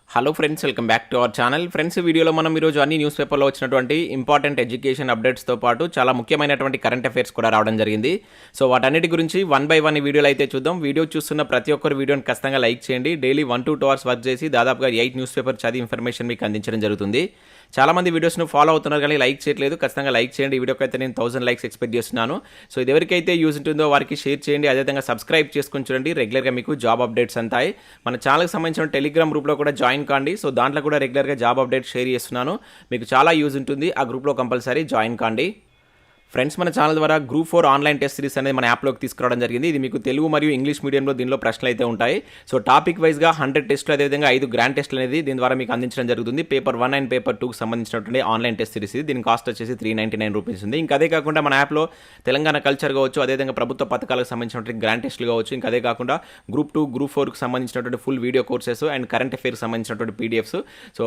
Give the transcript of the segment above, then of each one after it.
Hello friends, welcome back to our channel. Friends, వీడియోలో మనం ఈరోజు అన్ని న్యూస్ పేపర్లో వచ్చినటువంటి ఇంపార్టెంట్ ఎడ్యుకేషన్ అప్డేట్స్తో పాటు చాలా ముఖ్యమైనటువంటి కరెంట్ అఫైర్స్ కూడా రావడం జరిగింది. సో వాటన్నిటి గురించి వన్ బై వన్ ఈ వీడియోలో అయితే చూద్దాం. వీడియో చూస్తున్న ప్రతి ఒక్కరు వీడియోని ఖచ్చితంగా లైక్ చేయండి. డైలీ 1 to 2 hours వర్క్ చేసి దాదాపుగా 8 న్యూస్ పేపర్ చదివి ఇన్ఫర్మేషన్ మీకు అందించడం జరుగుతుంది. చాలామంది వీడియోస్ను ఫాలో అవుతున్నారు కానీ లైక్ చేయట్లేదు. ఖచ్చితంగా లైక్ చేయండి. ఈ వీడియోకి అయితే నేను 1000 లైక్స్ ఎక్స్పెక్ట్ చేస్తున్నాను. సో ఇది ఎవరికైతే యూజ్ ఉంటుందో వారికి షేర్ చేయండి. అదేవిధంగా సబ్స్క్రైబ్ చేసుకుని చూడండి. రెగ్యులర్గా మీకు జాబ్ అప్డేట్స్ అంతాయి. మన ఛానల్కి సంబంధించిన టెలిగ్రామ్ గ్రూప్లో కూడా జాయిన్ కాండి. సో దాంట్లో కూడా రెగ్యులర్గా జాబ్ అప్డేట్ షేర్ చేస్తున్నాను. మీకు చాలా యూజ్ ఉంటుంది. ఆ గ్రూప్లో కంపల్సరీ జాయిన్ కాండి. ఫ్రెండ్స్, మన ఛానల్ ద్వారా గ్రూప్ 4 ఆన్లైన్ టెస్ట్ సిరీస్ అనేది మన యాప్లోకి తీసుకురావడం జరిగింది. ఇది మీకు తెలుగు మరియు ఇంగ్లీష్ మీడియంలో దీనిలో ప్రశ్నలు అయితే ఉంటాయి. సో టాపిక్ వైజ్గా 100 టెస్టులు, అదేవిధంగా 5 గ్రాండ్ టెస్టులు అనేది దీని ద్వారా మీకు అందించడం జరుగుతుంది. పేపర్ 1 అండ్ పేపర్ 2కి సంబంధించినటువంటి ఆన్లైన్ టెస్ట్ సిరీస్ ఇది. దీని కాస్ట్ వచ్చేసి 399 రూపీస్ ఉంది. ఇంకా అదే కాకుండా మన యాప్లో తెలంగాణ కల్చర్ కావచ్చు, అదేవిధంగా ప్రభుత్వ పథకాలకు సంబంధించినటువంటి గ్రాండ్ టెస్టులు కావచ్చు, ఇంకా అదే కాకుండా గ్రూప్ 2, గ్రూప్ 4కి సంబంధించినటువంటి full video courses and current affairs సంబంధించినటువంటి పీడిఎఫ్స్. సో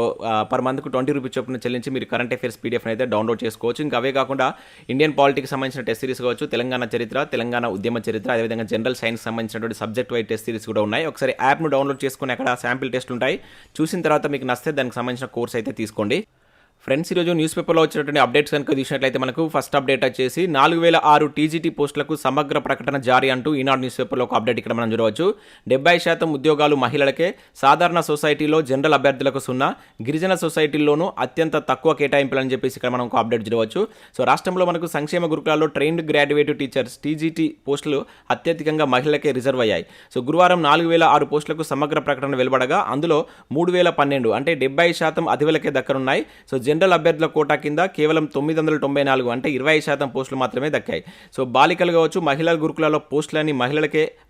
పర్ మంత్కు 20 రూపీస్ చొప్పున చెల్లించి మీరు కరెంట్ అఫైర్స్ పీడిఎఫ్ అయితే డౌన్లోడ్ చేసుకోవచ్చు. ఇంకా అవే కాకుండా ఇండియన్ పాలిటిక్స్ సంబంధించిన టెస్ట్ సిరీస్ కావచ్చు, తెలంగాణ చరిత్ర, తెలంగాణ ఉద్యమ చరిత్ర, అదేవిధంగా జనరల్ సైన్స్ సంబంధించినటువంటి సబ్జెక్ట్ వైజ్ టెస్ట్ సిరీస్ కూడా ఉన్నాయి. ఒకసారి యాప్ను డౌన్లోడ్ చేసుకుని అక్కడ శాంపిల్ టెస్ట్ ఉంటాయి. చూసిన తర్వాత మీకు నచ్చితే దానికి సంబంధించిన కోర్స్ అయితే తీసుకోండి. ఫ్రెండ్స్, ఈరోజు న్యూస్ పేపర్లో వచ్చినటువంటి అప్డేట్స్ కనుక చూసినట్లయితే మనకు ఫస్ట్ అప్డేట్ వచ్చేసి 4006 టీజీటీ పోస్టులకు సమగ్ర ప్రకటన జారీ అంటూ ఈనాడు న్యూస్ పేపర్లో ఒక అప్డేట్ ఇక్కడ మనం చూడవచ్చు. 70% ఉద్యోగాలు మహిళలకే, సాధారణ సొసైటీలో జనరల్ అభ్యర్థులకు 0, గిరిజన సొసైటీల్లోనూ అత్యంత తక్కువ కేటాయింపులని చెప్పేసి ఇక్కడ మనం ఒక అప్డేట్ చూడవచ్చు. సో రాష్ట్రంలో మనకు సంక్షేమ గురుకులాల్లో ట్రైన్డ్ గ్రాడ్యుయేట్ టీచర్స్ టీజీటీ పోస్టులు అత్యధికంగా మహిళలకే రిజర్వ్ అయ్యాయి. సో గురువారం 4006 పోస్టులకు సమగ్ర ప్రకటన వెలువడగా అందులో 3012 అంటే 70% అధివలకే దక్కనున్నాయి. సో జనరల్ అభ్యర్థుల కోటా కింద కేవలం 994 అంటే 25% పోస్టులు మాత్రమే దక్కాయి. సో బాలికలు కావచ్చు, మహిళల గురుకులాల్లో పోస్టులని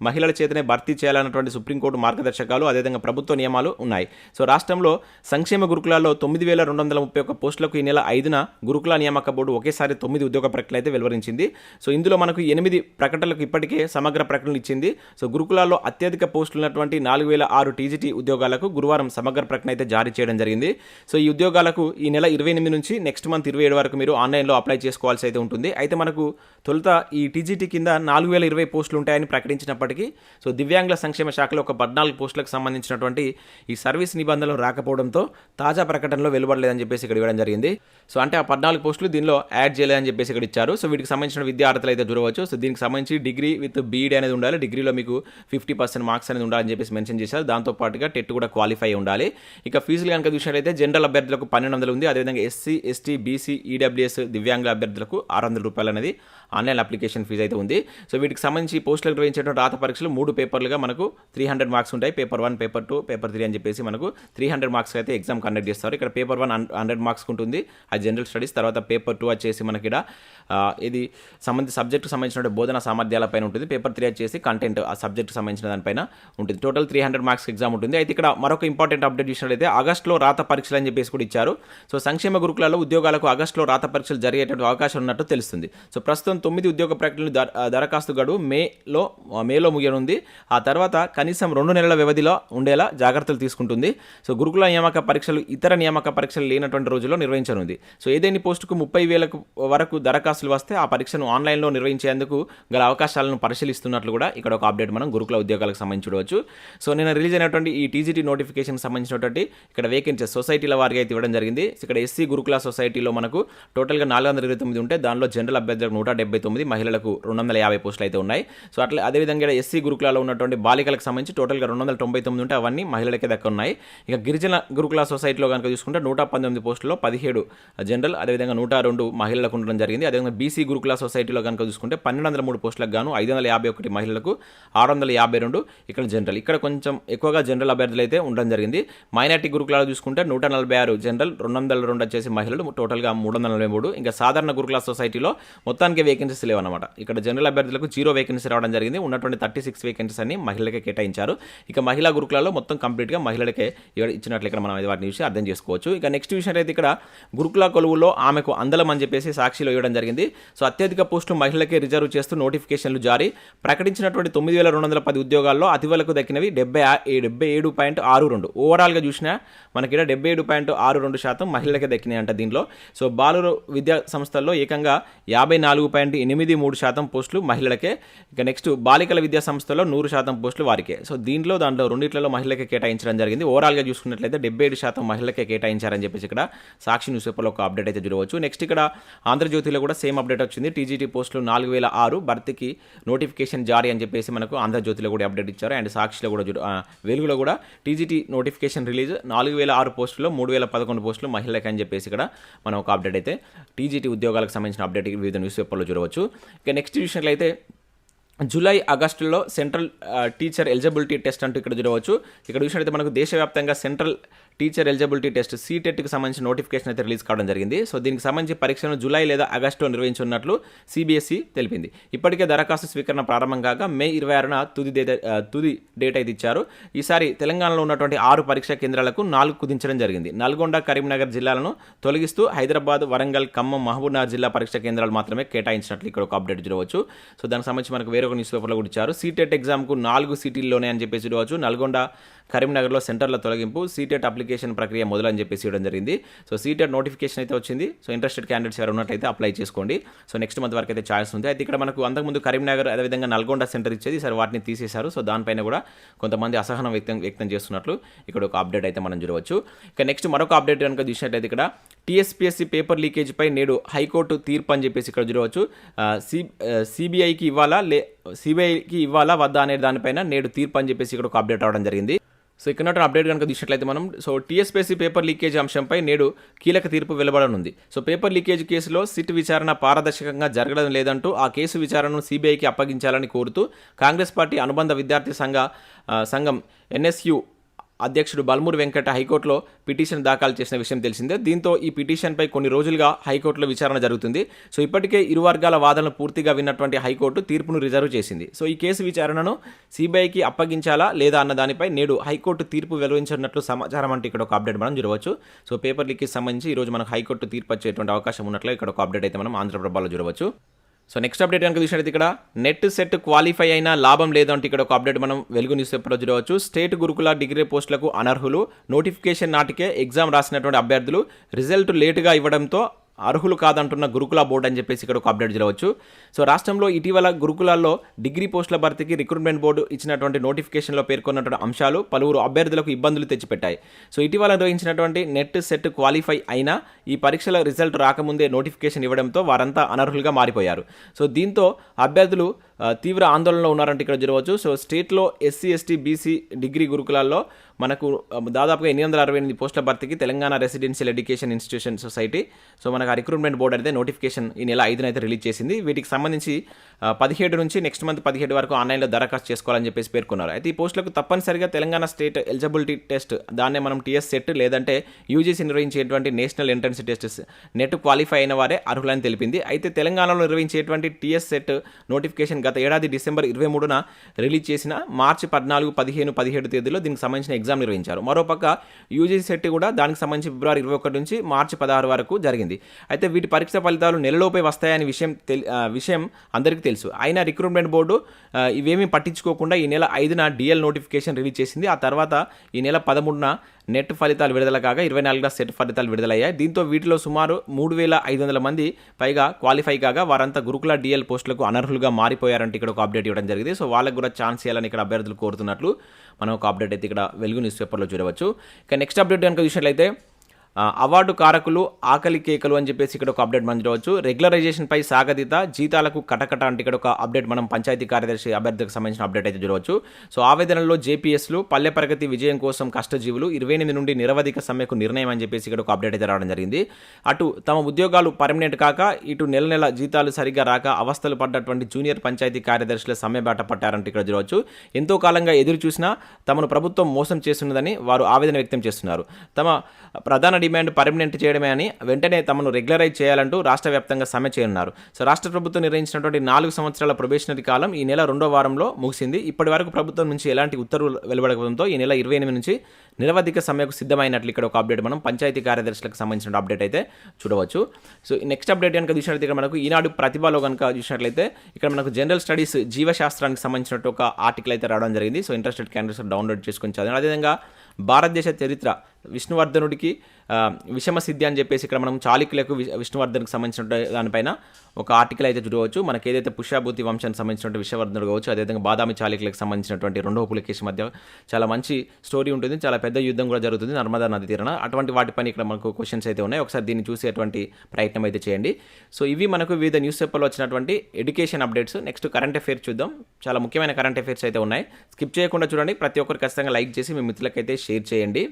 మహిళల చేతనే భర్తీ చేయాలన్నటువంటి సుప్రీంకోర్టు మార్గదర్శకాలు, అదేవిధంగా ప్రభుత్వ నియమాలు ఉన్నాయి. సో రాష్ట్రంలో సంక్షేమ గురుకులాల్లో 9231 పోస్టులకు ఈ నెల 5న గురుకుల నియామక బోర్డు ఒకేసారి 9 ఉద్యోగ ప్రకటనలు అయితే వెలువరించింది. సో ఇందులో మనకు 8 ప్రకటనలకు ఇప్పటికే సమగ్ర ప్రకటనలు ఇచ్చింది. సో గురుకులాల్లో అత్యధిక పోస్టులు ఉన్నటువంటి 4006 టీజీటీ ఉద్యోగాలకు గురువారం సమగ్ర ప్రకటన అయితే జారీ చేయడం జరిగింది. సో ఈ ఉద్యోగాలకు ఈ నెల 28 నుంచి నెక్స్ట్ మంత్ 27 వరకు మీరు ఆన్లైన్లో అప్లై చేసుకోవాల్సి అయితే ఉంటుంది. అయితే మనకు తొలుత ఈ టీజీటీ కింద 4020 పోస్టులు ఉంటాయని ప్రకటించినప్పటికీ సో దివ్యాంగుల సంక్షేమ శాఖలో ఒక 14 పోస్టులకు సంబంధించినటువంటి ఈ సర్వీస్ నిబంధనలు రాకపోవడంతో తాజా ప్రకటనలో వెలువడలేదని చెప్పేసి ఇక్కడ ఇవ్వడం జరిగింది. సో అంటే ఆ 14 పోస్టులు దీనిలో యాడ్ చేయలేదని చెప్పేసి ఇక్కడ ఇచ్చారు. సో వీటికి సంబంధించిన విద్యార్థులు అయితే చూడవచ్చు. సో దీనికి సంబంధించి డిగ్రీ విత్ బీఈడీ అనేది ఉండాలి. డిగ్రీలో మీకు 50% మార్క్స్ అనేది ఉండాలని చెప్పేసి మెన్షన్ చేశారు. దాంతోపాటుగా టెట్ కూడా క్వాలిఫై ఉండాలి. ఇక ఫీజులు కనుక చూసినట్లయితే జనరల్ అభ్యర్థులకు 1200 ఉంది. అదేవిధంగా ఎస్సీ, ఎస్టీ, బీసీ, ఈడబ్ల్యూఎస్ దివ్యాంగుల అభ్యర్థులకు 600 రూపాయలు అనేది ఆన్లైన్ అప్లికేషన్ ఫీజు అయితే ఉంది. సో వీటికి సంబంధించి పోస్టులకు నిర్వహించేటువంటి రాత పరీక్షలు 3 పేపర్లుగా మనకు 300 మార్క్స్ ఉంటాయి. పేపర్ 1, పేపర్ 2, పేపర్ 3 అని చెప్పేసి మనకు 300 మార్క్స్ అయితే ఎగ్జామ్ కండక్ట్ చేస్తారు. ఇక్కడ పేపర్ 1 100 మార్క్స్ ఉంటుంది, అది జనరల్ స్టడీస్. తర్వాత పేపర్ 2 వచ్చేసి మనకి ఇక్కడ ఇది సబ్జెక్టు సంబంధించిన బోధన సామర్థ్యాలపైన ఉంటుంది. పేపర్ 3 వచ్చేసి కంటెంట్, ఆ సబ్జెక్టు సంబంధించిన దానిపైన ఉంటుంది. టోటల్ 300 మార్క్స్ ఎగ్జామ్ ఉంటుంది. అయితే ఇక్కడ మరొక ఇంపార్టెంట్ అప్డేట్ చూసినట్లయితే ఆగస్టులో రాత పరీక్షలు అని చెప్పేసి కూడా ఇచ్చారు. సో సంక్షేమ గురుకులాల్లో ఉద్యోగాలకు ఆగస్టులో రాత పరీక్షలు జరిగేటువంటి అవకాశం ఉన్నట్టు తెలుస్తుంది. సో ప్రస్తుతం 9 ఉద్యోగ ప్రకటనలు దరఖాస్తు గడువు మేలో ముగియనుంది. ఆ తర్వాత కనీసం 2 నెలల వ్యవధిలో ఉండేలా జాగ్రత్తలు తీసుకుంటుంది. సో గురుకుల నియామక పరీక్షలు ఇతర నియామక పరీక్షలు లేనటువంటి రోజుల్లో నిర్వహించనుంది. సో ఏదైనా పోస్టుకు 30,000 వరకు దరఖాస్తులు వస్తే ఆ పరీక్షను ఆన్లైన్లో నిర్వహించేందుకు గల అవకాశాలను పరిశీలిస్తున్నట్లు కూడా ఇక్కడ ఒక అప్డేట్ మనం గురుకుల ఉద్యోగాలకు సంబంధించి చూడవచ్చు. సో నిన్న రిలీజ్ అయినటువంటి ఈ టీజీటీ నోటిఫికేషన్ సంబంధించినటువంటి ఇక్కడ వేకెన్సీస్ సొసైటీల వారికి అయితే ఇవ్వడం జరిగింది. ఇక్కడ ఎస్సీ గురుకుల సొసైటీలో మనకు టోటల్గా 429 ఉంటే దానిలో జనరల్ అభ్యర్థులకు 179, మహిళలకు 250 పోస్టులు అయితే ఉన్నాయి. సో అట్లా అదేవిధంగా ఎస్సీ గురుకులాలో ఉన్నటువంటి బాలికలకు సంబంధించి టోటల్గా 299 ఉంటే అవన్నీ మహిళలకే దక్క ఉన్నాయి. ఇక గిరిజన గురుకుల సొసైటీలో కనుక చూసుకుంటే 119 పోస్టుల్లో 17 జనరల్, అదేవిధంగా 102 మహిళలకు ఉండడం జరిగింది. అదేవిధంగా బీసీ గురుకుల సొసైటీలో కనుక చూసుకుంటే 1203 పోస్టులకు గాను 551 మహిళలకు, 652 ఇక్కడ జనరల్. ఇక్కడ కొంచెం ఎక్కువగా జనరల్ అభ్యర్థులు అయితే ఉండడం జరిగింది. మైనార్టీ గురుకులాలో చూసుకుంటే 146 జనరల్, 202 వచ్చేసి మహిళలు, టోటల్గా 343. ఇంకా సాధారణ గురుకుల సొసైటీలో మొత్తానికి వేకెన్సీస్ లేవన్నమాట. ఇక్కడ జనరల్ అభ్యర్థులకు 0 వేకెన్సీ రావడం జరిగింది. ఉన్నటువంటి 36 వేకెన్సీస్ అన్ని మహిళలకే కేటాయించారు. ఇక మహిళా గురుకులాల్లో మొత్తం కంప్లీట్గా మహిళలకే ఇచ్చినట్లు ఇక్కడ మనం వాటిని చూసి అర్థం చేసుకోవచ్చు. ఇక నెక్స్ట్ విషయం అయితే ఇక్కడ గురుకుల కొలువులో ఆమెకు అందలం అని చెప్పేసి సాక్షిలో ఇవ్వడం జరిగింది. సో అత్యధిక పోస్టులు మహిళలకే రిజర్వ్ చేస్తూ నోటిఫికేషన్లు జారీ. ప్రకటించినటువంటి 9210 ఉద్యోగాల్లో అతివలకు దక్కినవి 77.62. ఓవరాల్గా చూసినా మనకి 77.62% మహిళలకే దక్కినాయి అంట దీనిలో. సో బాలుర విద్యా సంస్థల్లో ఏకంగా 54. 90.83% పోస్టులు మహిళలకే. ఇక నెక్స్ట్ బాలికల విద్యా సంస్థలో 100% పోస్టులు వారికే. సో దాంట్లో రెండిట్లలో మహిళలకే కేటాయించడం జరిగింది. ఓవరాల్గా చూసుకున్నట్లయితే 77% మహిళలకే కేటాయించారని చెప్పేసి ఇక్కడ సాక్షి న్యూస్ పేపర్లో ఒక అప్డేట్ అయితే చూడవచ్చు. నెక్స్ట్ ఇక్కడ ఆంధ్రజ్యోతిలో కూడా సేమ్ అప్డేట్ వచ్చింది. టీజీటీ పోస్టులు 4006 భర్తీకి నోటిఫికేషన్ జారీ అని చెప్పేసి మనకు ఆంధ్రజ్యోతిలో కూడా అప్డేట్ ఇచ్చారు. అండ్ సాక్షిలో కూడా వెలుగులో కూడా టీజీటీ నోటిఫికేషన్ రిలీజ్ 4006 పోస్టుల్లో 3011 పోస్టులు మహిళలకి అని చెప్పేసి ఇక్కడ మనం ఒక అప్డేట్ అయితే టీజీటీ ఉద్యోగాలకు సంబంధించిన అప్డేట్ వివిధ న్యూస్ పేపర్లో చూడవచ్చు. ఇక నెక్స్ట్ విషయంలో జూలై ఆగస్టులో సెంట్రల్ టీచర్ ఎలిజిబిలిటీ టెస్ట్ అంటూ ఇక్కడ చూడవచ్చు. ఇక్కడ చూసినట్లయితే మనకు దేశవ్యాప్తంగా సెంట్రల్ టీచర్ ఎలిజిబిలిటీ టెస్ట్ సీటెట్కి సంబంధించిన నోటిఫికేషన్ అయితే రిలీజ్ కావడం జరిగింది. సో దీనికి సంబంధించి పరీక్షను జూలై లేదా ఆగస్టులో నిర్వహించనున్నట్లు సిబిఎస్ఈ తెలిపింది. ఇప్పటికే దరఖాస్తు స్వీకరణ ప్రారంభం కాగా మే 26న తుది డేట్ అయితే ఇచ్చారు. ఈసారి తెలంగాణలో ఉన్నటువంటి 6 పరీక్షా కేంద్రాలకు 4 కుదించడం జరిగింది. నల్గొండ, కరీంనగర్ జిల్లాలను తొలగిస్తూ హైదరాబాద్, వరంగల్, ఖమ్మం, మహబూబ్నగర్ జిల్లా పరీక్షా కేంద్రాలు మాత్రమే కేటాయించినట్లు ఇక్కడ ఒక అప్డేట్ చూడవచ్చు. సో దానికి సంబంధించి మనకు వేరొక న్యూస్ పేపర్లో కూడా ఇచ్చారు. సీటెట్ ఎగ్జామ్కు 4 సిటీల్లోనే అని చెప్పేసి చూడవచ్చు. నల్గొండ, కరీంనగర్లో సెంటర్ల తొలగింపు, సీటెట్ అప్లికేషన్ ప్రక్రియ మొదలని చెప్పేసి ఇవ్వడం జరిగింది. సో సీటెట్ నోటిఫికేషన్ అయితే వచ్చింది. సో ఇంట్రెస్టెడ్ క్యాండిడేట్స్ ఎవరు ఉన్నట్లయితే అప్లై చేసుకోండి. సో నెక్స్ట్ మంత్ వరకు అయితే ఛాయిస్ ఉంది. అయితే ఇక్కడ మనకు అంతకుముందు కరీంనగర్ అదేవిధంగా నల్గొండ సెంటర్ ఇచ్చేది, సరే వాటిని తీసేశారు. సో దానిపైన కూడా కొంతమంది అసహనం వ్యక్తం చేస్తున్నట్లు ఇక్కడ ఒక అప్డేట్ అయితే మనం చూడవచ్చు. ఇక నెక్స్ట్ మరొక అప్డేట్ కనుక చూసినట్లయితే ఇక్కడ టీఎస్పీఎస్సీ పేపర్ లీకేజ్పై నేడు హైకోర్టు తీర్పు అని చెప్పేసి ఇక్కడ చూడవచ్చు. సిబిఐకి ఇవ్వాలా వద్దా అనే దానిపైన నేడు తీర్పు అని చెప్పేసి ఇక్కడ ఒక అప్డేట్ అవడం జరిగింది. సో ఇక్కడ అప్డేట్ కనుక చూసినట్లయితే మనం టీఎస్పీఎస్సీ పేపర్ లీకేజ్ అంశంపై నేడు కీలక తీర్పు వెలువడనుంది. సో పేపర్ లీకేజ్ కేసులో సిట్ విచారణ పారదర్శకంగా జరగడం లేదంటూ ఆ కేసు విచారణను సిబిఐకి అప్పగించాలని కోరుతూ కాంగ్రెస్ పార్టీ అనుబంధ విద్యార్థి సంఘం ఎన్ఎస్యు అధ్యక్షుడు బల్మూర్ వెంకట హైకోర్టులో పిటిషన్ దాఖలు చేసిన విషయం తెలిసిందే. దీంతో ఈ పిటిషన్పై కొన్ని రోజులుగా హైకోర్టులో విచారణ జరుగుతుంది. సో ఇప్పటికే ఇరు వర్గాల వాదనలు పూర్తిగా విన్నటువంటి హైకోర్టు తీర్పును రిజర్వ్ చేసింది. సో ఈ కేసు విచారణను సిబిఐకి అప్పగించాలా లేదా అన్న దానిపై నేడు హైకోర్టు తీర్పు వెలువరించినట్లు సమాచారం అంటే ఇక్కడ ఒక అప్డేట్ మనం చూడవచ్చు. సో పేపర్ లీక్కి సంబంధించి ఈరోజు మనకు హైకోర్టు తీర్పు వచ్చేటువంటి అవకాశం ఉన్నట్లు ఇక్కడ ఒక అప్డేట్ అయితే మనం ఆంధ్రప్రభలో చూడవచ్చు. సో నెక్స్ట్ అప్డేట్ కనుక చూసినట్లయితే ఇక్కడ నెట్ సెట్ క్వాలిఫై అయినా లాభం లేదంటే ఇక్కడ ఒక అప్డేట్ మనం వెలుగు న్యూస్ పేపర్లో చూడవచ్చు. స్టేట్ గురుకుల డిగ్రీ పోస్టులకు అనర్హులు, నోటిఫికేషన్ నాటికే ఎగ్జామ్ రాసినటువంటి అభ్యర్థులు రిజల్ట్ లేటుగా ఇవ్వడంతో అర్హులు కాదంటున్న గురుకుల బోర్డు అని చెప్పేసి ఇక్కడ ఒక అప్డేట్ చూడవచ్చు. సో రాష్ట్రంలో ఇటీవల గురుకులాల్లో డిగ్రీ పోస్టుల భర్తీకి రిక్రూట్మెంట్ బోర్డు ఇచ్చినటువంటి నోటిఫికేషన్లో పేర్కొన్నటువంటి అంశాలు పలువురు అభ్యర్థులకు ఇబ్బందులు తెచ్చిపెట్టాయి. సో ఇటీవల నిర్వహించినటువంటి నెట్ సెట్ క్వాలిఫై అయినా ఈ పరీక్షల రిజల్ట్ రాకముందే నోటిఫికేషన్ ఇవ్వడంతో వారంతా అనర్హులుగా మారిపోయారు. సో దీంతో అభ్యర్థులు తీవ్ర ఆందోళనలో ఉన్నారంటే ఇక్కడ చూడవచ్చు. సో స్టేట్లో ఎస్సీ, ఎస్టీ, బీసీ డిగ్రీ గురుకులాల్లో మనకు దాదాపుగా 868 పోస్టుల భర్తీకి Telangana residential education institution society so మనకు ఆ రిక్రూట్మెంట్ బోర్డు అయితే నోటిఫికేషన్ ఈ నెల 5న అయితే రిలీజ్ చేసింది. వీటికి సంబంధించి 17 నుంచి నెక్స్ట్ మంత్ 17 వరకు ఆన్లైన్లో దరఖాస్తు చేసుకోవాలని చెప్పేసి పేర్కొన్నారు. అయితే ఈ పోస్టులకు తప్పనిసరిగా తెలంగాణ స్టేట్ ఎలిజిబిలిటీ టెస్ట్, దాన్నే మనం టీఎస్ సెట్ లేదంటే యూజీసీ నిర్వహించేటువంటి national entrance test NET qualify అయిన వారే అర్హులని తెలిపింది. అయితే తెలంగాణలో నిర్వహించేటువంటి టీఎస్ సెట్ నోటిఫికేషన్ గత ఏడాది డిసెంబర్ 23న రిలీజ్ చేసిన మార్చి 14, 15, 17 తేదీలో దీనికి సంబంధించిన ఎగ్జామ్ నిర్వహించారు. మరోపక్క యూజీసీ సెట్ కూడా దానికి సంబంధించి ఫిబ్రవరి 21 నుంచి మార్చి 16 వరకు జరిగింది. అయితే వీటి పరీక్ష ఫలితాలు నెలలోపే వస్తాయనే విషయం అందరికీ తెలుసు. అయినా రిక్రూట్మెంట్ బోర్డు ఇవేమీ పట్టించుకోకుండా ఈ నెల 5న డిఎల్ నోటిఫికేషన్ రిలీజ్ చేసింది. ఆ తర్వాత ఈ నెల 13న నెట్ ఫలితాలు విడుదల కాగా 24న సెట్ ఫలితాలు విడుదలయ్యాయి. దీంతో వీటిలో సుమారు 3500 మంది పైగా క్వాలిఫై కాగా వారంతా గురుకుల డిఎల్ పోస్టులకు అనర్హులుగా మారిపోయారంటే ఇక్కడ ఒక అప్డేట్ ఇవ్వడం జరిగింది. సో వాళ్ళకు కూడా ఛాన్స్ ఇవ్వాలని ఇక్కడ అభ్యర్థులు కోరుతున్నట్లు మనం ఒక అప్డేట్ అయితే ఇక్కడ వెలుగు న్యూస్ పేపర్లో చూడవచ్చు. ఇక నెక్స్ట్ అప్డేట్ కనుక చూసినట్లయితే అవార్డు కారకులు ఆకలి కేకలు అని చెప్పేసి ఇక్కడ ఒక అప్డేట్ మనం చూడవచ్చు. రెగ్యులరైజేషన్పై సాగదీత, జీతాలకు కటకట అంటే ఇక్కడ ఒక అప్డేట్ మనం పంచాయతీ కార్యదర్శి అభ్యర్థికి సంబంధించిన అప్డేట్ అయితే చూడవచ్చు. సో ఆవేదనలో జేపీఎస్లు పల్లె ప్రగతి విజయం కోసం కష్టజీవులు 28 నుండి నిరవధిక సమ్మెకు నిర్ణయం అని చెప్పేసి ఇక్కడ ఒక అప్డేట్ అయితే రావడం జరిగింది. అటు తమ ఉద్యోగాలు పర్మనెంట్ కాక ఇటు నెల జీతాలు సరిగ్గా రాక అవస్థలు పడ్డటువంటి జూనియర్ పంచాయతీ కార్యదర్శుల సమ్మె బాట పట్టారంటే ఇక్కడ చూడవచ్చు. ఎంతో కాలంగా ఎదురు చూసినా తమను ప్రభుత్వం మోసం చేస్తున్నదని వారు ఆవేదన వ్యక్తం చేస్తున్నారు. తమ ప్రధాన డిమాండ్ పర్మనెంట్ చేయడమే అని వెంటనే తమను రెగ్యులరైజ్ చేయాలంటూ రాష్ట్ర వ్యాప్తంగా సమ్మె చేయనున్నారు. సో రాష్ట్ర ప్రభుత్వం నిర్వహించినటువంటి 4 సంవత్సరాల ప్రొబేషనరీ కాలం ఈ నెల 2వ వారంలో ముగిసింది. ఇప్పటి వరకు ప్రభుత్వం నుంచి ఎలాంటి ఉత్తర్వులు వెలువడకపోవడంతో ఈ నెల 28 నుంచి నిరవధిక సమ్మెకు సిద్ధమైనట్లు ఇక్కడ ఒక అప్డేట్ మనం పంచాయతీ కార్యదర్శులకు సంబంధించిన అప్డేట్ అయితే చూడవచ్చు. సో నెక్స్ట్ అప్డేట్ కనుక చూసినట్లయితే ఇక్కడ మనకు ఈనాడు ప్రతిభలో కనుక చూసినట్లయితే ఇక్కడ మనకు జనరల్ స్టడీస్ జీవశాస్త్రానికి సంబంధించినట్టు ఒక ఆర్టికల్ అయితే రావడం జరిగింది. సో ఇంట్రెస్టెడ్ క్యాండిడేట్స్ డౌన్లోడ్ చేసుకొని చదివారు. అదేవిధంగా భారతదేశ చరిత్ర విష్ణువర్ధనుడికి విషమ సిద్ధి అని చెప్పేసి ఇక్కడ మనం చాళుక్యులకు విష్ణువర్ధన్కి సంబంధించిన దానిపైన ఒక ఆర్టికల్ అయితే చూడవచ్చు. మనకి ఏదైతే పుష్యభూతి వంశానికి సంబంధించినటువంటి విషవర్ధనుడు కావచ్చు, అదేవిధంగా బాదామి చాళుక్యులకు సంబంధించినటువంటి రెండవ పులకేశి మధ్య చాలా మంచి స్టోరీ ఉంటుంది. చాలా పెద్ద యుద్ధం కూడా జరుగుతుంది నర్మదా నది తీరాన. అటువంటి వాటిపైన ఇక్కడ మనకు క్వశ్చన్స్ అయితే ఉన్నాయి. ఒకసారి దీన్ని చూసేటువంటి ప్రయత్నం అయితే చేయండి. సో ఇవి మనకు వివిధ న్యూస్ పేపర్లో వచ్చినటువంటి education updates. Next current affairs చూద్దాం. చాలా ముఖ్యమైన కరెంట్ అఫైర్స్ అయితే ఉన్నాయి. స్కిప్ చేయకుండా చూడండి. ప్రతి ఒక్కరు ఖచ్చితంగా లైక్ చేసి మీ మిత్రులకైతే షేర్ చేయండి.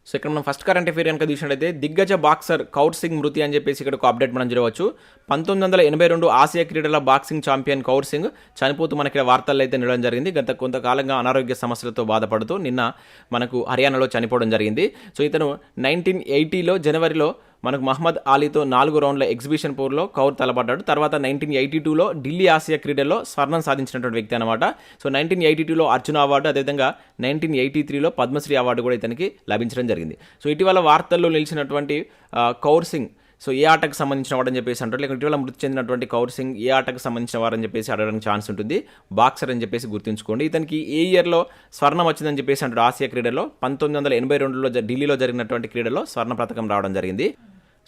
సో ఇక్కడ మనం ఫస్ట్ కరెంట్ అఫైర్ కనుక చూసినట్టయితే దిగ్గజ బాక్సర్ కౌర్ సింగ్ మృతి అని చెప్పేసి ఇక్కడ ఒక అప్డేట్ మనం చూడవచ్చు. 1982 ఆసియా క్రీడల బాక్సింగ్ ఛాంపియన్ కౌర్ సింగ్ చనిపోతూ మనకి వార్తల్లో అయితే నిలవడం జరిగింది. గత కొంతకాలంగా అనారోగ్య సమస్యలతో బాధపడుతూ నిన్న మనకు హర్యానాలో చనిపోవడం జరిగింది. సో ఇతను 1980లో జనవరిలో మనకు మహమ్మద్ అలీతో 4 రౌండ్ల ఎగ్జిబిషన్ పోర్లో కౌర్ తలపడ్డాడు. తర్వాత 1982లో ఢిల్లీ ఆసియా క్రీడల్లో స్వర్ణం సాధించినటువంటి వ్యక్తి అనమాట. సో 1982లో అర్జున అవార్డు, అదేవిధంగా 1983లో పద్మశ్రీ అవార్డు కూడా ఇతనికి లభించడం జరిగింది. సో ఇటీవల వార్తల్లో నిలిచినటువంటి కౌర్ సింగ్ సో ఏ ఆటకు సంబంధించిన వాడని చెప్పేసి అంటారు, లేకపోతే ఇటీవల మృతి చెందినటువంటి కౌర్ సింగ్ ఏ ఆటకు సంబంధించిన వారని చెప్పేసి అడగడానికి ఛాన్స్ ఉంటుంది. బాక్సర్ అని చెప్పేసి గుర్తుంచుకోండి. ఇతనికి ఏ ఇయర్లో స్వర్ణం వచ్చిందని చెప్పేసి అంటారు ఆసియా క్రీడలో 1982లో ఢిల్లీలో జరిగినటువంటి క్రీడలో స్వర్ణ పథకం రావడం జరిగింది.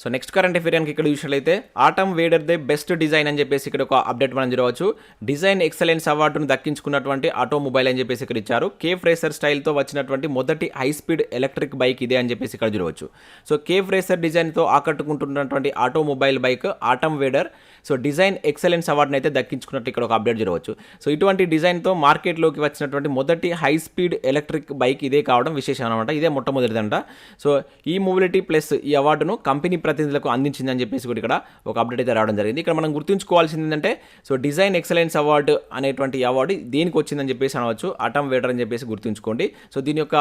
సో నెక్స్ట్ కరెంట్ అఫైర్ ఇక్కడ చూసినట్లయితే ఆటమ్ వేడర్ దే బెస్ట్ డిజైన్ అని చెప్పేసి ఇక్కడ ఒక అప్డేట్ మనం చూడవచ్చు. డిజైన్ ఎక్సలెన్స్ అవార్డును దక్కించుకున్నటువంటి ఆటోమొబైల్ అని చెప్పేసి ఇక్కడ ఇచ్చారు. కేఫ్ రేసర్ స్టైల్తో వచ్చినటువంటి మొదటి హై స్పీడ్ ఎలక్ట్రిక్ బైక్ ఇదే అని చెప్పేసి ఇక్కడ చూడవచ్చు. సో కేఫ్ రేసర్ డిజైన్తో ఆకట్టుకుంటున్నటువంటి automobile bike Atum Vader so design excellence అవార్డును అయితే దక్కించుకున్నట్టు ఇక్కడ ఒక అప్డేట్ చూడవచ్చు. సో ఇటువంటి డిజైన్తో మార్కెట్లోకి వచ్చినటువంటి మొదటి హై స్పీడ్ ఎలక్ట్రిక్ బైక్ ఇదే కావడం విశేషం అనమాట. ఇదే మొట్టమొదటిదంట. సో ఈ మొబిలిటీ ప్లస్ ఈ అవార్డును కంపెనీ ప్రతినిధులకు అందించిందని చెప్పేసి కూడా ఇక్కడ ఒక అప్డేట్ అయితే రావడం జరిగింది. ఇక్కడ మనం గుర్తుంచుకోవాల్సింది ఏంటంటే సో డిజైన్ ఎక్సలెన్స్ అవార్డు అనేటువంటి అవార్డు దేనికి వచ్చిందని చెప్పేసి అనవచ్చు, ఆటమ్ వేడర్ అని చెప్పేసి గుర్తుంచుకోండి. సో దీని యొక్క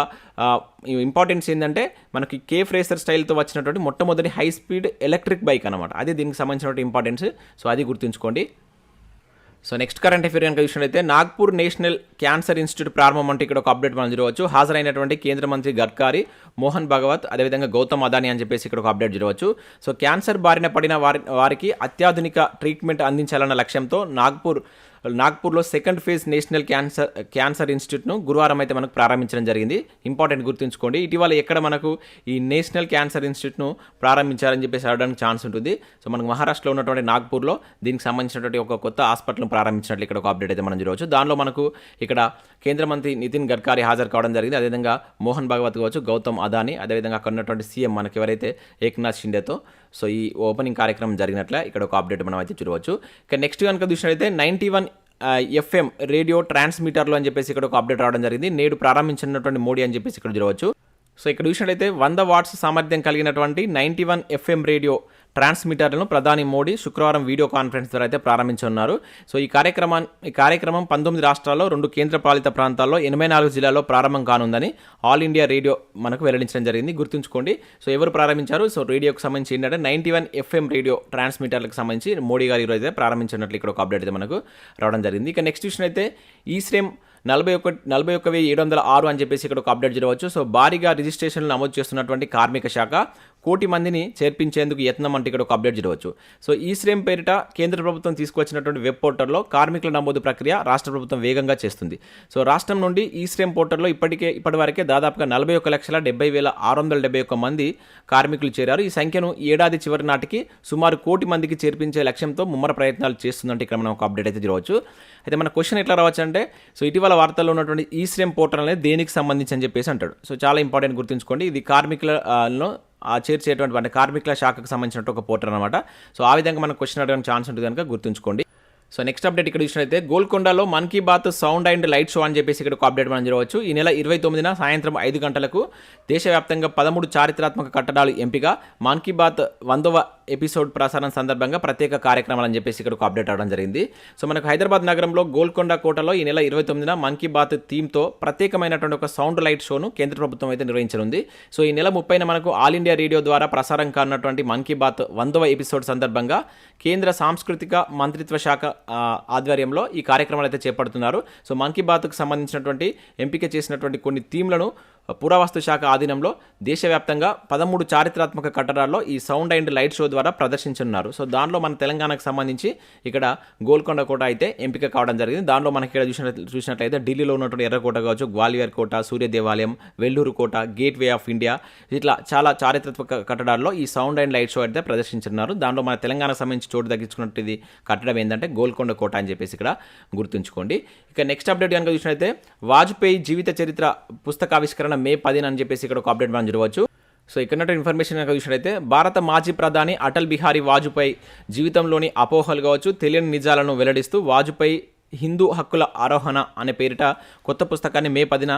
ఇంపార్టెన్స్ ఏంటంటే మనకి కేఫ్ రేసర్ స్టైల్తో వచ్చినటువంటి మొట్టమొదటి హై స్పీడ్ ఎలక్ట్రిక్ బైక్ అనమాట. అదే దీనికి సంబంధించినటువంటి ఇంపార్టెన్స్. సో అది గుర్తుంచుకోండి. సో నెక్స్ట్ కరెంట్ అఫైర్ కనుక చూసినట్లయితే నాగ్పూర్ నేషనల్ క్యాన్సర్ ఇన్స్టిట్యూట్ ప్రారంభం అంటే ఇక్కడ ఒక అప్డేట్ మనం చూడవచ్చు. హాజరైనటువంటి కేంద్ర మంత్రి గడ్కరీ, మోహన్ భగవత్, అదేవిధంగా గౌతమ్ అదానీ అని చెప్పేసి ఇక్కడ ఒక అప్డేట్ చూడవచ్చు. సో క్యాన్సర్ బారిన పడిన వారికి అత్యాధునిక ట్రీట్మెంట్ అందించాలన్న లక్ష్యంతో నాగ్పూర్లో సెకండ్ ఫేజ్ నేషనల్ క్యాన్సర్ ఇన్స్టిట్యూట్ను గురువారం అయితే మనకు ప్రారంభించడం జరిగింది. ఇంపార్టెంట్ గుర్తుంచుకోండి. ఇటీవల ఎక్కడ మనకు ఈ నేషనల్ క్యాన్సర్ ఇన్స్టిట్యూట్ను ప్రారంభించారని చెప్పేసి అడగడానికి ఛాన్స్ ఉంటుంది. సో మనకు మహారాష్ట్రలో ఉన్నటువంటి నాగ్పూర్లో దీనికి సంబంధించినటువంటి ఒక కొత్త హాస్పిటల్ను ప్రారంభించినట్లు ఇక్కడ ఒక అప్డేట్ అయితే మనం చూడవచ్చు. దానిలో మనకు ఇక్కడ కేంద్ర మంత్రి నితిన్ గడ్కరీ హాజరు కావడం జరిగింది. అదేవిధంగా మోహన్ భగవత్ కావచ్చు, గౌతమ్ అదానీ, అదేవిధంగా అక్కడ ఉన్నటువంటి సీఎం మనకి ఎవరైతే ఏక్నాథ్ షిండేతో సో ఈ ఓపెనింగ్ కార్యక్రమం జరిగినట్లే ఇక్కడ ఒక అప్డేట్ మనం అయితే చూడవచ్చు. ఇక నెక్స్ట్ కనుక చూసినట్లయితే 91 FM రేడియో ట్రాన్స్మిటర్లు అని చెప్పేసి ఇక్కడ ఒక అప్డేట్ రావడం జరిగింది. నేడు ప్రారంభించినటువంటి మోడీ అని చెప్పేసి ఇక్కడ చూడవచ్చు. సో ఇక్కడ చూసినట్లయితే 100 వాట్స్ సామర్థ్యం కలిగినటువంటి 91 FM రేడియో ట్రాన్స్మిటర్లను ప్రధాని మోడీ శుక్రవారం వీడియో కాన్ఫరెన్స్ ద్వారా అయితే ప్రారంభించనున్నారు. సో ఈ కార్యక్రమం 19 రాష్ట్రాల్లో 2 కేంద్ర పాలిత ప్రాంతాల్లో 84 జిల్లాల్లో ప్రారంభం కానుందని ఆల్ ఇండియా రేడియో మనకు వెల్లడించడం జరిగింది. గుర్తుంచుకోండి. సో ఎవరు ప్రారంభించారు? సో రేడియోకి సంబంధించి ఏంటంటే 91 FM రేడియో ట్రాన్స్మిటర్లకు సంబంధించి మోడీ గారు ఈరోజు అయితే ప్రారంభించినట్లు ఇక్కడ ఒక అప్డేట్ అయితే మనకు రావడం జరిగింది. ఇక నెక్స్ట్ విషయం అయితే ఈ శ్రేమ్ 41,706 అని చెప్పేసి ఇక్కడ ఒక అప్డేట్ చూడవచ్చు. సో భారీగా రిజిస్ట్రేషన్లు నమోదు చేస్తున్నటువంటి కార్మిక శాఖ 1 కోటి మందిని చేర్పించేందుకు యత్నం అంటే ఇక్కడ ఒక అప్డేట్ చూడవచ్చు. సో ఈ శ్రేమ్ పేరిట కేంద్ర ప్రభుత్వం తీసుకొచ్చినటువంటి వెబ్ పోర్టల్లో కార్మికుల నమోదు ప్రక్రియ రాష్ట్ర ప్రభుత్వం వేగంగా చేస్తుంది. సో రాష్ట్రం నుండి ఈ శ్రేమ్ పోర్టల్లో ఇప్పటివరకే దాదాపుగా 41,70,671 మంది కార్మికులు చేరారు. ఈ సంఖ్యను ఏడాది చివరి నాటికి సుమారు 1 కోటి మందికి చేర్పించే లక్ష్యంతో ముమ్మర ప్రయత్నాలు చేస్తుందంటే ఇక్కడ మనం ఒక అప్డేట్ అయితే చూడవచ్చు. అయితే మన క్వశ్చన్ ఎట్లా రావచ్చు అంటే సో ఇటీవల వార్తల్లో ఉన్నటువంటి ఈ శ్రేమ్ పోర్టల్ అనేది దేనికి సంబంధించి అని చెప్పేసి అంటాడు. సో చాలా ఇంపార్టెంట్ గుర్తుంచుకోండి. ఇది కార్మికులను చేర్చేటువంటి అంటే కార్మికుల శాఖకు సంబంధించినట్టు ఒక పోర్టల్ అనమాట. సో ఆ విధంగా మనకు క్వశ్చన్ అడగడానికి ఛాన్స్ ఉంటుంది కనుక గుర్తుంచుకోండి. సో నెక్స్ట్ అప్డేట్ ఇక్కడ చూసినట్లయితే గోల్కొండలో Mann Ki Baat sound and light show అని చెప్పేసి ఇక్కడ ఒక అప్డేట్ మనం చూడవచ్చు. ఈ నెల 29న సాయంత్రం 5 గంటలకు దేశవ్యాప్తంగా 13 చారిత్రాత్మక కట్టడాలు ఎంపిక, మన్ కీ బాత్ 100వ ఎపిసోడ్ ప్రసారం సందర్భంగా ప్రత్యేక కార్యక్రమాలు అని చెప్పేసి ఇక్కడ ఒక అప్డేట్ అవడం జరిగింది. సో మనకు హైదరాబాద్ నగరంలో గోల్కొండ కోటలో ఈ నెల 29న మన్ కీ బాత్ థీమ్తో ప్రత్యేకమైనటువంటి ఒక సౌండ్ లైట్ షోను కేంద్ర ప్రభుత్వం అయితే నిర్వహించనుంది. సో ఈ నెల 30న మనకు ఆల్ ఇండియా రేడియో ద్వారా ప్రసారం కానున్నటువంటి మన్ కీ బాత్ 100వ ఎపిసోడ్ సందర్భంగా కేంద్ర సాంస్కృతిక మంత్రిత్వ శాఖ ఆధ్వర్యంలో ఈ కార్యక్రమాలు అయితే చేపడుతున్నారు. సో మన్ కీ బాత్కు సంబంధించినటువంటి ఎంపిక చేసినటువంటి కొన్ని థీమ్లను పురావస్తు శాఖ ఆధీనంలో దేశవ్యాప్తంగా 13 చారిత్రాత్మక కట్టడాల్లో ఈ సౌండ్ అండ్ లైట్ షో ద్వారా ప్రదర్శించనున్నారు. సో దానిలో మన తెలంగాణకు సంబంధించి ఇక్కడ గోల్కొండ కోట అయితే ఎంపిక కావడం జరిగింది. దానిలో మనకి ఇక్కడ చూసినట్లయితే ఢిల్లీలో ఉన్నటువంటి ఎర్రకోట కావచ్చు, గ్వాలియర్ కోట, సూర్య దేవాలయం, వెల్లూరు కోట, గేట్ వే ఆఫ్ ఇండియా, ఇట్లా చాలా చారిత్రాత్మక కట్టడాల్లో ఈ సౌండ్ అండ్ లైట్ షో అయితే ప్రదర్శించనున్నారు. దానిలో మన తెలంగాణకు సంబంధించి చోటు తగ్గించుకున్నట్టు కట్టడం ఏంటంటే గోల్కొండ కోట అని చెప్పేసి ఇక్కడ గుర్తుంచుకోండి. ఇక నెక్స్ట్ అప్డేట్ కనుక చూసినట్లయితే వాజ్పేయి జీవిత చరిత్ర పుస్తకావిష్కరణ మే 10 అని చెప్పేసి ఇక్కడ ఒక అప్డేట్ మనం చూడవచ్చు. సో ఇక్కడ ఇన్ఫర్మేషన్ కనుక చూసినట్లయితే భారత మాజీ ప్రధాని అటల్ బిహారీ వాజ్పేయి జీవితంలోని అపోహలు కావచ్చు, తెలియని నిజాలను వెల్లడిస్తూ వాజ్పేయి హిందూ హక్కుల ఆరోహణ అనే పేరిట కొత్త పుస్తకాన్ని మే 10న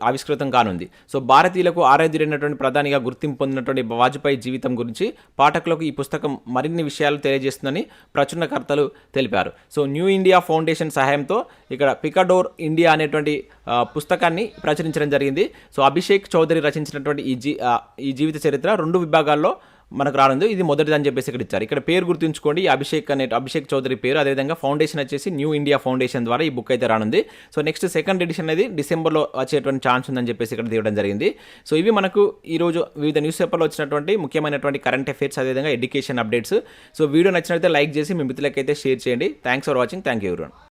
ఆవిష్కృతం కానుంది. సో భారతీయులకు ఆరాధ్యుడైనటువంటి ప్రధానిగా గుర్తింపు పొందినటువంటి వాజ్పేయి జీవితం గురించి పాఠకులకు ఈ పుస్తకం మరిన్ని విషయాలు తెలియజేస్తుందని ప్రచురణకర్తలు తెలిపారు. సో న్యూ ఇండియా ఫౌండేషన్ సహాయంతో ఇక్కడ పికాడోర్ ఇండియా అనేటువంటి పుస్తకాన్ని ప్రచురించడం జరిగింది. సో అభిషేక్ చౌదరి రచించినటువంటి ఈ జీవిత చరిత్ర 2 విభాగాల్లో మనకు రానుంది. ఇది మొదటిది అని చెప్పేసి ఇక్కడ ఇచ్చారు. ఇక్కడ పేరు గుర్తుంచుకోండి, అభిషేక్ చౌదరి పేరు. అదేవిధంగా ఫౌండేషన్ వచ్చేసి న్యూ ఇండియా ఫౌండేషన్ ద్వారా ఈ బుక్ అయితే రానుంది. సో నెక్స్ట్ సెకండ్ ఎడిషన్ అనేది డిసెంబర్లో వచ్చేటువంటి ఛాన్స్ ఉందని చెప్పేసి ఇక్కడ తీయడం జరిగింది. సో ఇవి మనకు ఈరోజు వివిధ న్యూస్ పేపర్లో వచ్చినటువంటి ముఖ్యమైనటువంటి కరెంట్ అఫైర్స్, అదేవిధంగా ఎడ్యుకేషన్ అప్డేట్స్. సో వీడియో నచ్చినట్లయితే లైక్ చేసి మీ మిత్రులకైతే షేర్ చేయండి. Thanks for watching. Thank you everyone.